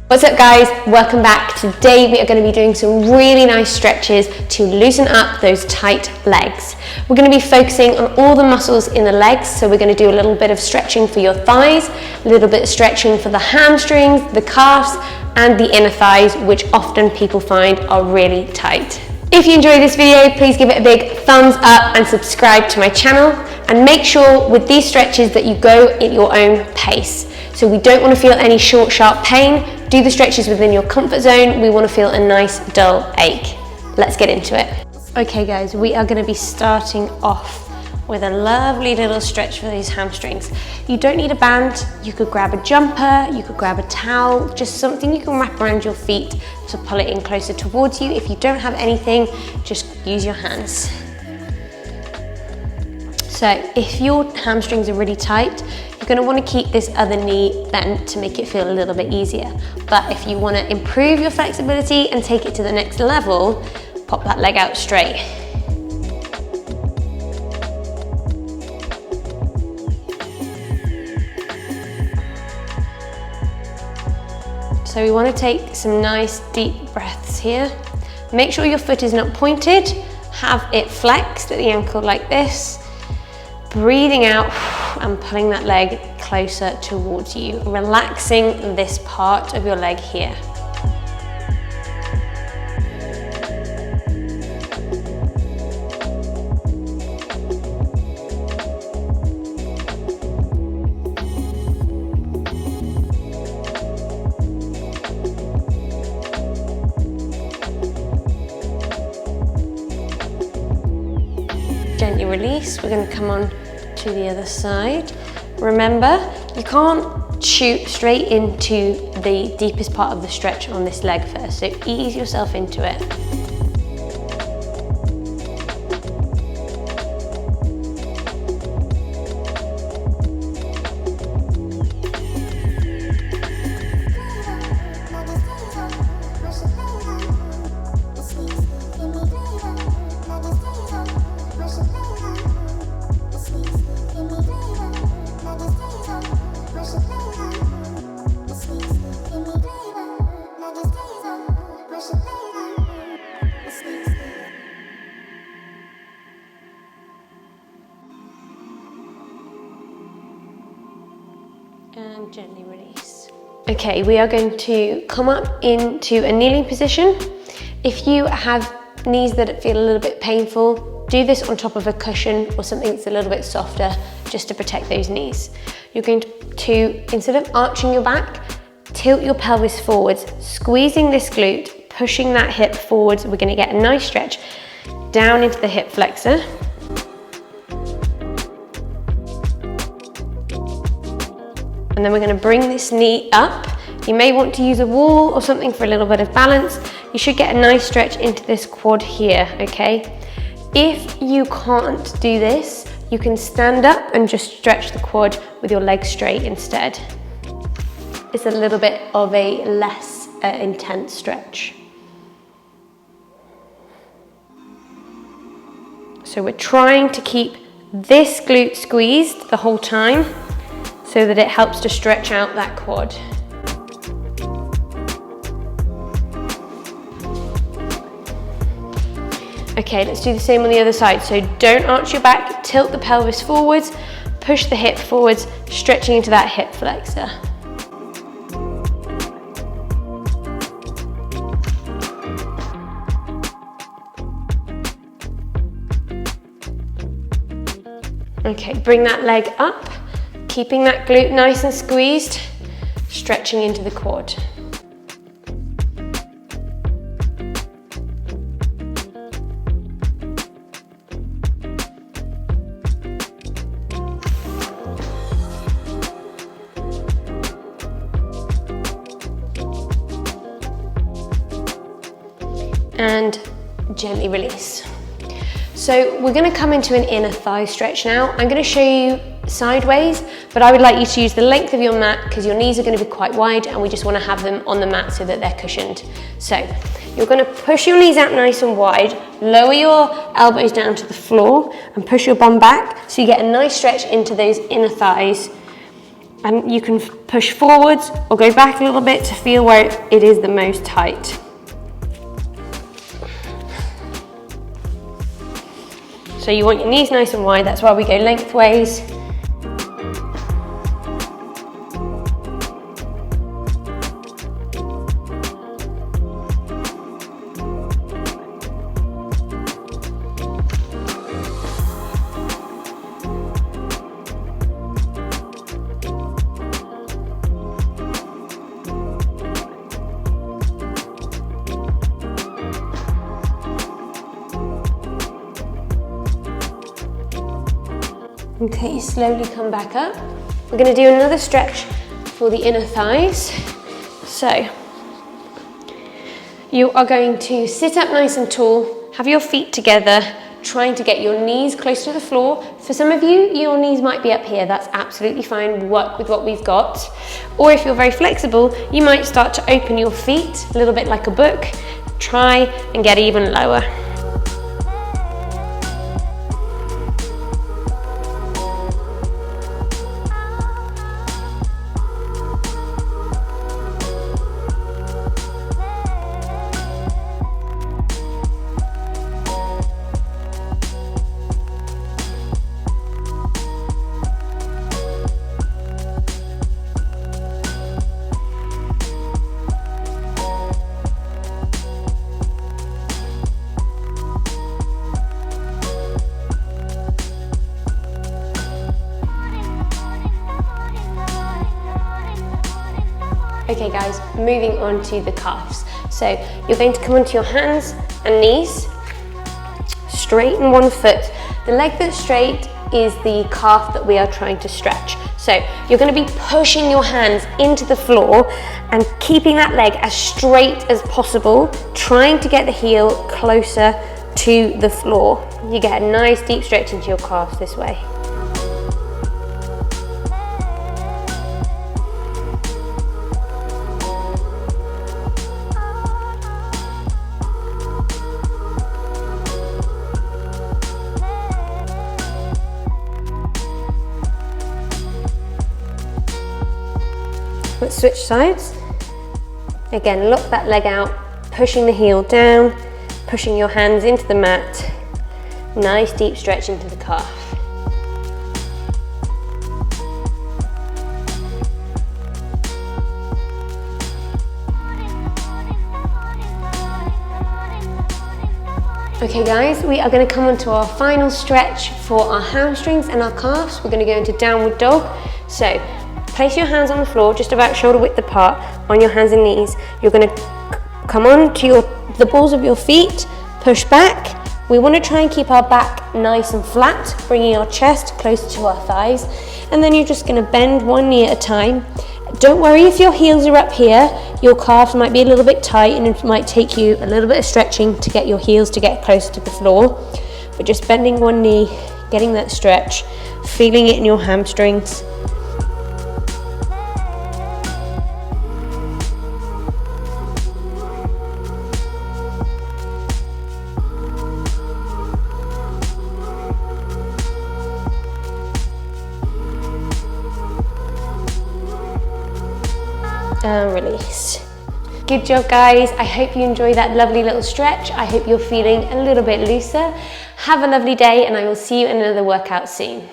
What's up guys, welcome back. Today we are going to be doing some really nice stretches to loosen up those tight legs. We're going to be focusing on all the muscles in the legs, so we're going to do a little bit of stretching for your thighs, a little bit of stretching for the hamstrings, the calves and the inner thighs, which often people find are really tight. If you enjoyed this video, please give it a big thumbs up and subscribe to my channel, and make sure with these stretches that you go at your own pace. So we don't want to feel any short, sharp pain. Do the stretches within your comfort zone. We want to feel a nice dull ache. Let's get into it. Okay guys, we are going to be starting off with a lovely little stretch for these hamstrings. You don't need a band. You could grab a jumper, you could grab a towel, just something you can wrap around your feet to pull it in closer towards you. If you don't have anything, just use your hands. So if your hamstrings are really tight, you're going to want to keep this other knee bent to make it feel a little bit easier. But if you want to improve your flexibility and take it to the next level, pop that leg out straight. So we want to take some nice deep breaths here. Make sure your foot is not pointed. Have it flexed at the ankle like this. Breathing out and pulling that leg closer towards you, relaxing this part of your leg here. Gently release. We're going to come on to the other side. Remember, you can't shoot straight into the deepest part of the stretch on this leg first, so ease yourself into it. And gently release. Okay, we are going to come up into a kneeling position. If you have knees that feel a little bit painful, do this on top of a cushion or something that's a little bit softer, just to protect those knees. You're going to instead of arching your back, tilt your pelvis forwards, squeezing this glute, pushing that hip forwards. We're going to get a nice stretch down into the hip flexor. And then we're going to bring this knee up. You may want to use a wall or something for a little bit of balance. You should get a nice stretch into this quad here, okay? If you can't do this, you can stand up and just stretch the quad with your legs straight instead. It's a little bit of a less intense stretch. So we're trying to keep this glute squeezed the whole time, so that it helps to stretch out that quad. Okay, let's do the same on the other side. So don't arch your back, tilt the pelvis forwards, push the hip forwards, stretching into that hip flexor. Okay, bring that leg up. Keeping that glute nice and squeezed, stretching into the quad. And gently release. So we're going to come into an inner thigh stretch now. I'm going to show you sideways, but I would like you to use the length of your mat because your knees are going to be quite wide and we just want to have them on the mat so that they're cushioned. So you're going to push your knees out nice and wide, lower your elbows down to the floor and push your bum back so you get a nice stretch into those inner thighs. And you can push forwards or go back a little bit to feel where it is the most tight. So you want your knees nice and wide, that's why we go lengthways. Okay, slowly come back up. We're going to do another stretch for the inner thighs. So, you are going to sit up nice and tall, have your feet together, trying to get your knees close to the floor. For some of you, your knees might be up here. That's absolutely fine. Work with what we've got. Or if you're very flexible, you might start to open your feet a little bit like a book. Try and get even lower. Okay guys, moving on to the calves. So you're going to come onto your hands and knees, straighten one foot. The leg that's straight is the calf that we are trying to stretch. So you're going to be pushing your hands into the floor and keeping that leg as straight as possible, trying to get the heel closer to the floor. You get a nice deep stretch into your calves this way. Let's switch sides. Again, lock that leg out, pushing the heel down, pushing your hands into the mat. Nice deep stretch into the calf. Okay guys, we are going to come on to our final stretch for our hamstrings and our calves. We're going to go into downward dog. So place your hands on the floor, just about shoulder width apart, on your hands and knees. You're going to come on to the balls of your feet, push back. We want to try and keep our back nice and flat, bringing our chest closer to our thighs. And then you're just going to bend one knee at a time. Don't worry if your heels are up here, your calves might be a little bit tight and it might take you a little bit of stretching to get your heels to get closer to the floor. But just bending one knee, getting that stretch, feeling it in your hamstrings. And release. Good job guys, I hope you enjoyed that lovely little stretch. I hope you're feeling a little bit looser. Have a lovely day and I will see you in another workout soon.